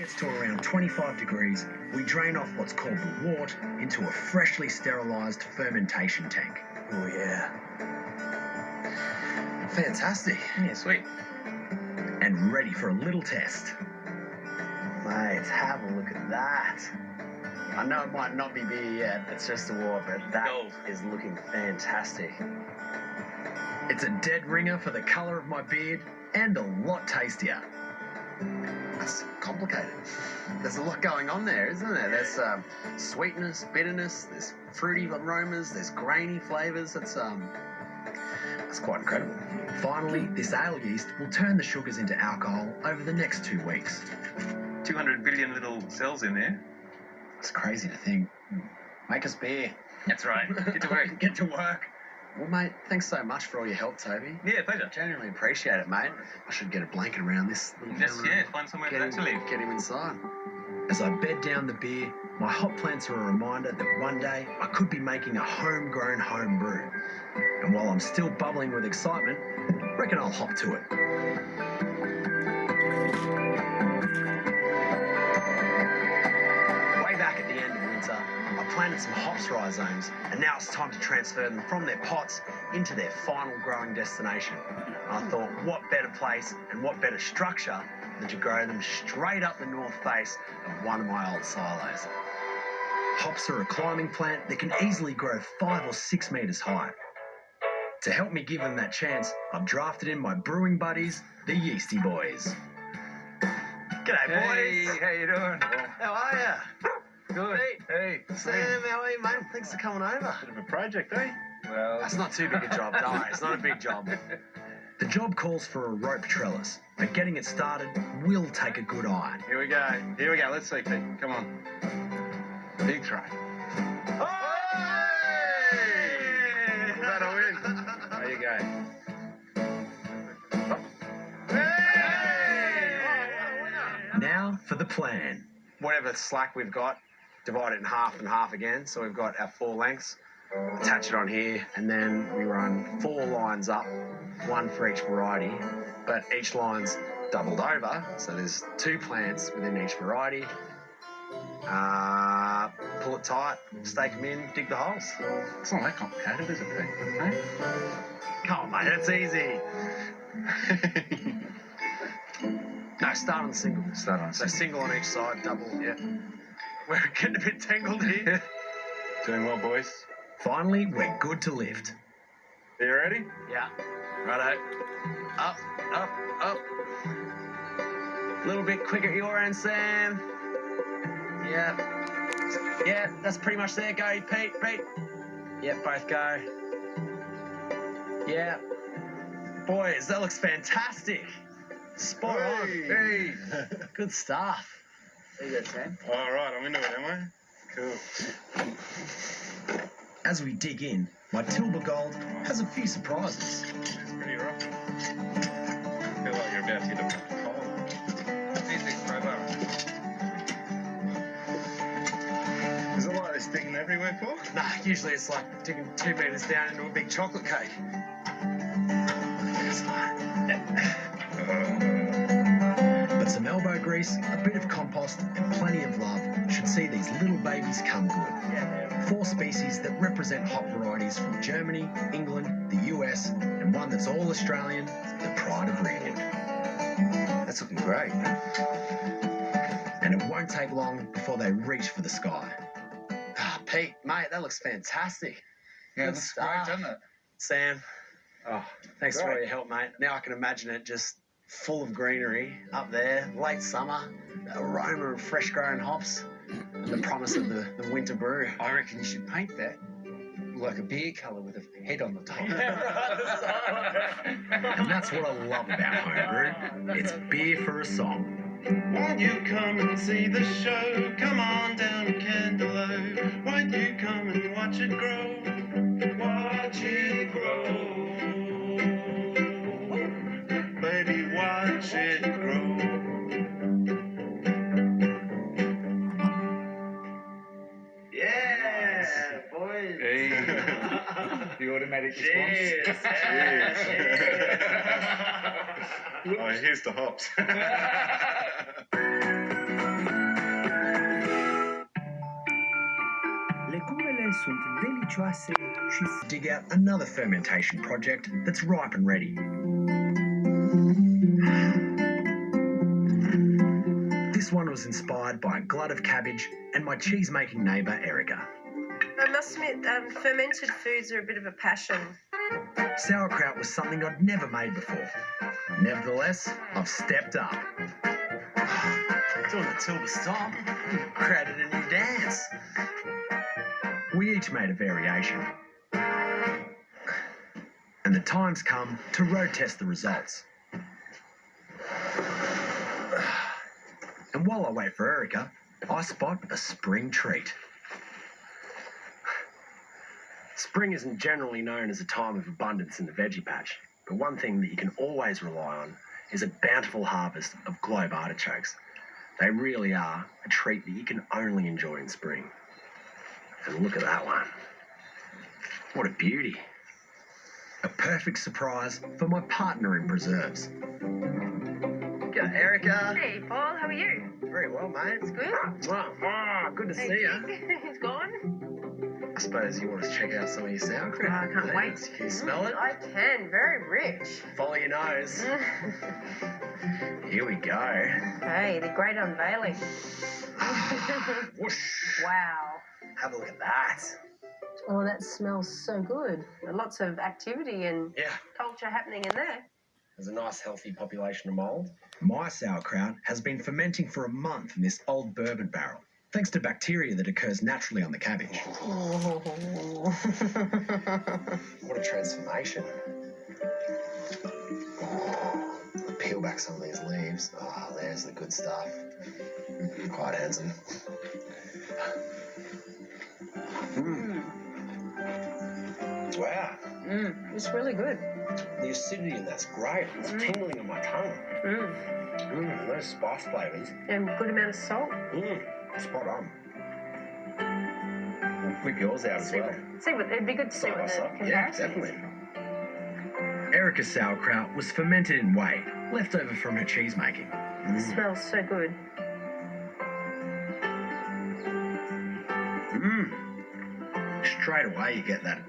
gets to around 25 degrees, we drain off what's called the wort into a freshly sterilised fermentation tank. Oh, yeah. Fantastic. Yeah, sweet. And ready for a little test. Mate, have a look at that. I know it might not be beer yet, it's just a wort, but that is looking fantastic. It's a dead ringer for the colour of my beard and a lot tastier. That's complicated. There's a lot going on there, isn't there? There's sweetness, bitterness, there's fruity aromas, there's grainy flavours. That's quite incredible. Finally, this ale yeast will turn the sugars into alcohol over the next 2 weeks. 200 billion little cells in there. It's crazy to think. Make us beer. That's right. Get to work. Get to work. Well, mate, thanks so much for all your help, Toby. Yeah, pleasure. Genuinely appreciate it, mate. I should get a blanket around this little Yeah, find somewhere for that to live. Get him inside. As I bed down the beer, my hop plants are a reminder that one day I could be making a homegrown home brew. And while I'm still bubbling with excitement, reckon I'll hop to it. Way back at the end of winter, I planted some hops rhizomes, and now it's time to transfer them from their pots into their final growing destination. And I thought, what better place and what better structure than to grow them straight up the north face of one of my old silos. Hops are a climbing plant that can easily grow 5 or 6 metres high. To help me give them that chance, I've drafted in my brewing buddies, the Yeasty Boys. G'day, boys. Hey, how you doing? How are you? Good. Hey. Sam, how are you, mate? Thanks for coming over. Bit of a project, eh? Well, That's not too big a job, don't worry. It's not a big job. The job calls for a rope trellis, but getting it started will take a good eye. Here we go. Let's see, Pete. Come on. Big try. Hey! Is that a win? There you go. Now for the plan. Whatever slack we've got, divide it in half and half again. So we've got our 4 lengths. Attach it on here, and then we run 4 lines up, 1 for each variety, but each line's doubled over, so there's 2 plants within each variety. Pull it tight, stake them in, dig the holes. It's not that complicated, is it, Pete? Hey? Come on, mate, it's easy. No, start on the single. So single on each side, double, yeah. We're getting a bit tangled here. Doing well, boys. Finally, we're good to lift. Are you ready? Yeah. Righto. Up, up, up. A little bit quicker at your end, Sam. Yeah. Yeah, that's pretty much there. Go, Pete. Yeah, both go. Yeah. Boys, that looks fantastic. Spot on. Hey. Good stuff. There you go, Sam. All right, I'm into it, am I? Cool. As we dig in, my Tilba Gold has a few surprises. It's pretty rough. I feel like you're about to hit a pole. Easy, brother. Is it like this digging everywhere, Paul? Nah, usually it's like digging 2 metres down into a big chocolate cake. But some elbow grease, a bit of compost, and plenty of love should see these little babies come good. 4 species that represent hop varieties from Germany, England, the US, and one that's all Australian, the pride of Regan. That's looking great. And it won't take long before they reach for the sky. Pete, mate, that looks fantastic. Yeah, Good that's stuff. great, doesn't it? Sam, thanks for all great. your help, mate. Now I can imagine it just full of greenery up there, late summer, the aroma of fresh-grown hops, and the promise of the winter brew. I reckon you should paint that like a beer colour with a head on the top. And that's what I love about homebrew. It's beer for a song. Won't you come and see the show? Come on down to Candelo. Won't you come and watch it grow? Watch it grow. Baby, watch it grow. Yeah, boys. Hey. The automatic response. Cheers. Oh, here's the hops. I see she dig out another fermentation project that's ripe and ready. This one was inspired by a glut of cabbage and my cheese-making neighbour, Erica. I must admit, fermented foods are a bit of a passion. Sauerkraut was something I'd never made before. Nevertheless, I've stepped up. Doing the Tilba stomp. Created a new dance. We each made a variation. And the time's come to road test the results. And while I wait for Erica, I spot a spring treat. Spring isn't generally known as a time of abundance in the veggie patch, but one thing that you can always rely on is a bountiful harvest of globe artichokes. They really are a treat that you can only enjoy in spring. And look at that one. What a beauty. A perfect surprise for my partner in preserves. G'day, Erica. Hey, Paul, how are you? Very well, mate. It's good. Good to see you. He's gone. I suppose you want to check out some of your sauerkraut. I can't wait. Can you smell it? I can. Very rich. Follow your nose. Here we go. Hey, the great unveiling. Whoosh. Wow. Have a look at that. Oh, that smells so good. Lots of activity and Yeah. culture happening in there. There's a nice healthy population of mould. My sauerkraut has been fermenting for a month in this old bourbon barrel, thanks to bacteria that occurs naturally on the cabbage. What a transformation. Peel back some of these leaves. Oh, there's the good stuff. Quite handsome. Wow. It's really good. The acidity in that's great. It's tingling on my tongue. Those spice flavours. And good amount of salt. Spot on. Whip yours out as well. It'd be good to see Side by what the side. comparison Yeah, is. definitely. Erica's sauerkraut was fermented in whey, left over from her cheese making. It smells so good. Straight away you get that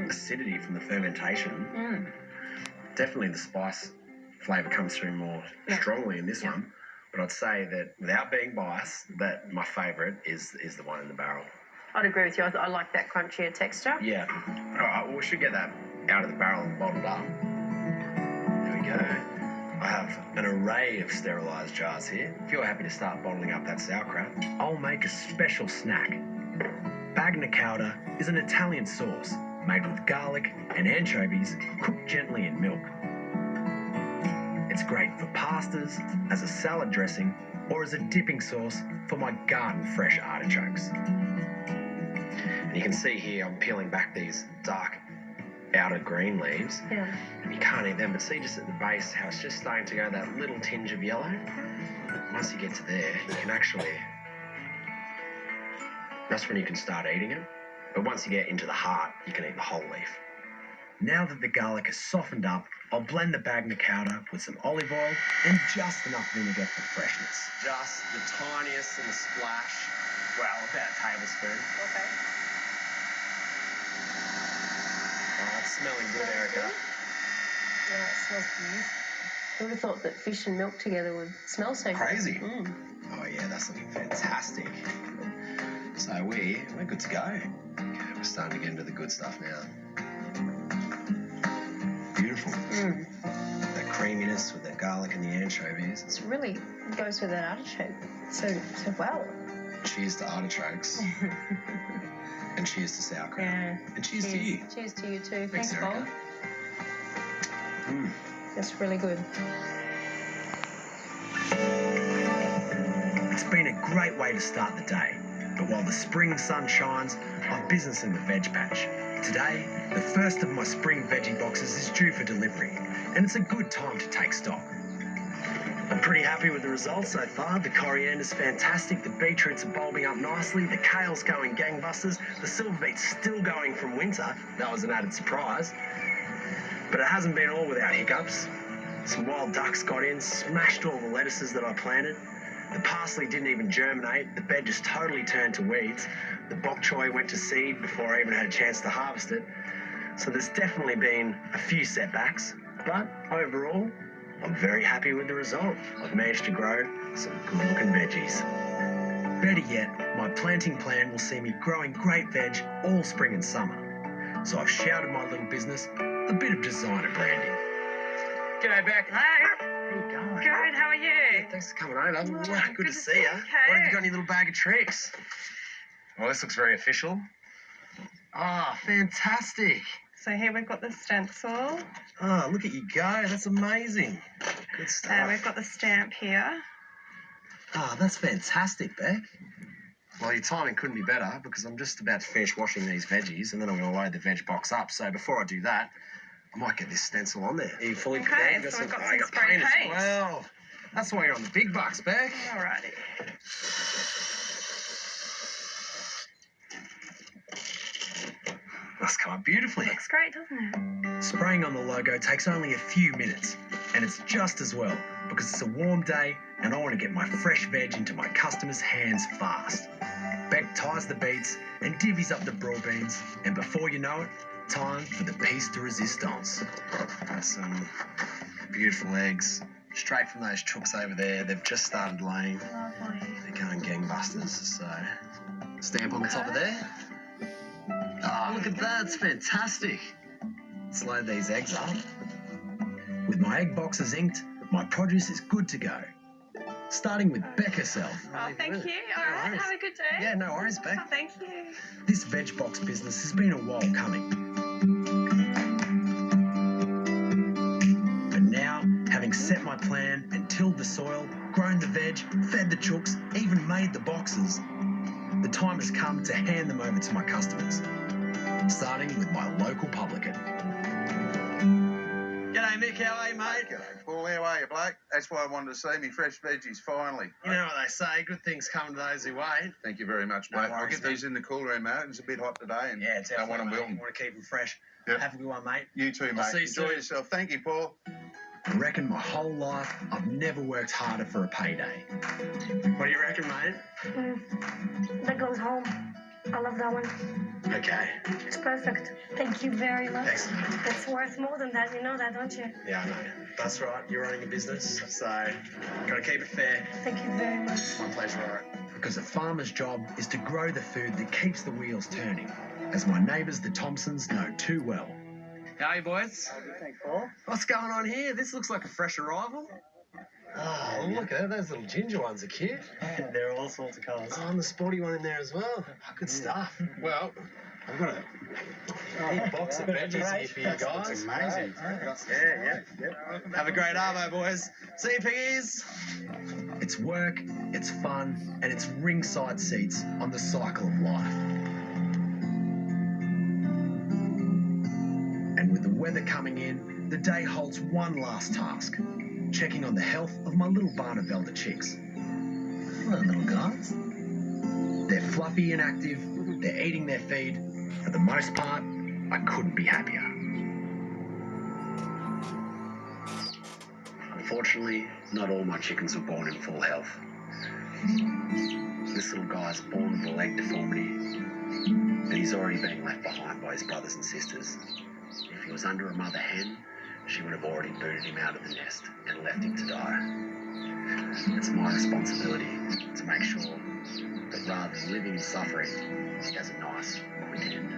acidity from the fermentation. Definitely the spice flavour comes through more strongly in this one. But I'd say that without being biased, that my favourite is the one in the barrel. I'd agree with you. I like that crunchier texture. Yeah. All right, well, we should get that out of the barrel and bottled up. There we go. I have an array of sterilised jars here. If you're happy to start bottling up that sauerkraut, I'll make a special snack. Bagna cauda is an Italian sauce made with garlic and anchovies cooked gently in milk. It's great for pastas, as a salad dressing, or as a dipping sauce for my garden fresh artichokes. And you can see here I'm peeling back these dark outer green leaves. Yeah. And you can't eat them, but see just at the base how it's just starting to go that little tinge of yellow. Once you get to there, you can actually, that's when you can start eating it. But once you get into the heart, you can eat the whole leaf. Now that the garlic is softened up, I'll blend the Bagna cauda with some olive oil and just enough vinegar for freshness. Just the tiniest and a splash. Well, about a tablespoon. Okay. Oh, it's smelling good, Erica. Yeah, it smells good. I would have thought that fish and milk together would smell so Crazy. good. Oh yeah, that's looking fantastic. So we're good to go. Okay, we're starting to get into the good stuff now. Beautiful. That creaminess with the garlic and the anchovies. It's really goes with that artichoke so well. Cheers to artichokes. And cheers to sauerkraut. Yeah. And cheers to you. Cheers to you too. Thanks, Paul. Erica. That's really good. It's been a great way to start the day. But while the spring sun shines, I've business in the veg patch. Today, the first of my spring veggie boxes is due for delivery, and it's a good time to take stock. I'm pretty happy with the results so far. The coriander's fantastic, the beetroots are bulbing up nicely, the kale's going gangbusters, the silver beet's still going from winter. That was an added surprise. But it hasn't been all without hiccups. Some wild ducks got in, smashed all the lettuces that I planted. The parsley didn't even germinate. The bed just totally turned to weeds. The bok choy went to seed before I even had a chance to harvest it. So there's definitely been a few setbacks, but overall, I'm very happy with the result. I've managed to grow some good-looking veggies. Better yet, my planting plan will see me growing great veg all spring and summer. So I've shouted my little business a bit of designer branding. G'day, Beck. Hello. How you going? Good. How are you? Thanks for coming over. Good to see you. Okay. What have you got in your little bag of tricks? Well, this looks very official. Ah, fantastic. So here we've got the stencil, Oh, look at you go. That's amazing. Good and stuff. we've got the stamp here. Oh, that's fantastic, Beck. Well, your timing couldn't be better because I'm just about to finish washing these veggies and then I'm going to load the veg box up. So before I do that, I might get this stencil on there. Are you fully prepared? Okay, You so we've got oh, some you got spray paint paint. as well. That's why you're on the big bucks, Beck. Alrighty. That's come out beautifully. Looks great, doesn't it? Spraying on the logo takes only a few minutes, and it's just as well because it's a warm day and I want to get my fresh veg into my customers' hands fast. Beck ties the beets and divvies up the broad beans, and before you know it, time for the piece de resistance. That's some beautiful eggs straight from those chooks over there. They've just started laying. Lovely. They're going gangbusters. So stamp on the top of there. Oh, look at that. It's fantastic. Let's load these eggs up. With my egg boxes inked, my produce is good to go. Starting with Beck herself. Oh, thank you. All right. worries. Have a good day. Yeah, no worries, Beck. Oh, thank you. This veg box business has been a while coming. But now, having set my plan and tilled the soil, grown the veg, fed the chooks, even made the boxes, the time has come to hand them over to my customers, starting with my local publican. G'day, Mick. How are you, mate? G'day, Paul. How are you, bloke? That's why I wanted to see me fresh veggies finally. You know what they say, good things come to those who wait. Thank you very much, No mate. I'll worries, get these in the cool room, mate. It's a bit hot today and Yeah, don't want them mate. wilting. Want to keep them fresh. Yep. Have a good one, mate. You too, I'll mate. see you Enjoy soon. yourself. Thank you, Paul. I reckon my whole life I've never worked harder for a payday. What do you reckon, mate? That goes home. I love that one. Okay. It's perfect. Thank you very much. Excellent. It's worth more than that. You know that, don't you? Yeah, I know. That's right. You're running a business, so got to keep it fair. Thank you very much. My pleasure, all right. Because a farmer's job is to grow the food that keeps the wheels turning, as my neighbours, the Thompsons, know too well. How are you, boys? Thanks, Paul. What's going on here? This looks like a fresh arrival. Oh, look at it. Those little ginger ones are cute. They're all sorts of colours. Oh, and the sporty one in there as well. Oh, good stuff. Well, I've got a big box of veggies here for you guys. That's amazing. Yeah. Have a great arvo, boys. See you, piggies. It's work, it's fun, and it's ringside seats on the cycle of life. And with the weather coming in, the day holds one last task: checking on the health of my little Barnavelda chicks. Hello, little guys. They're fluffy and active, they're eating their feed. For the most part, I couldn't be happier. Unfortunately, not all my chickens were born in full health. This little guy's born with a leg deformity, and he's already being left behind by his brothers and sisters. If he was under a mother hen, she would have already booted him out of the nest and left him to die. It's my responsibility to make sure that rather than living in suffering, he has a nice, quick end.